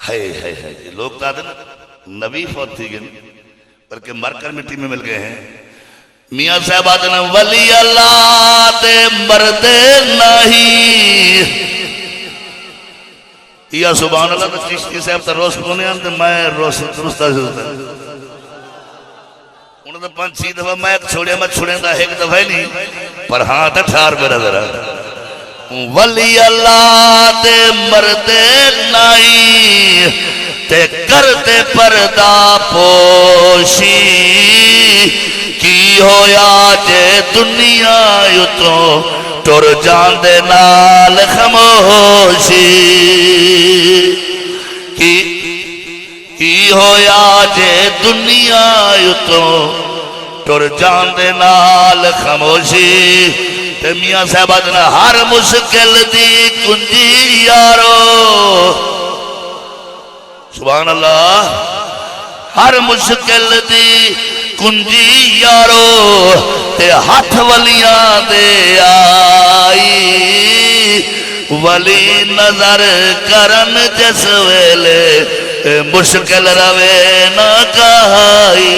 ہے لوگ تو آتے نا نبی فوت تھی گئے بلکہ مر کر مٹی میں مل گئے ہیں. میاں صاحب آتے نا ولی اللہ دے مردے نہیں یا سبحان اللہ. تو چشتی صاحب تا روس کونے آنتے میں روس درستہ سے ہوتا ہے انہوں نے 5-6 دفعہ میں چھوڑے میں چھوڑیں دا ایک دفعہ نہیں پر ہاں تا ٹھار پہ نظر آتا. ولی اللہ دے مردے نہیں تے کرتے پردہ پوشی کی ہویا جے دنیا یتوں ٹر جاندے نال خاموشی کی ہویا جے دنیا یتوں ٹر جاندے نال خاموشی. تے میاں صاحب آدھنا ہر مشکل دی کنجی یارو سبحان اللہ ہر مشکل دی کنجی یارو تے ہاتھ ولیاں دے آئی ولی نظر کرن جس ویلے مشکل روے نہ کہائی.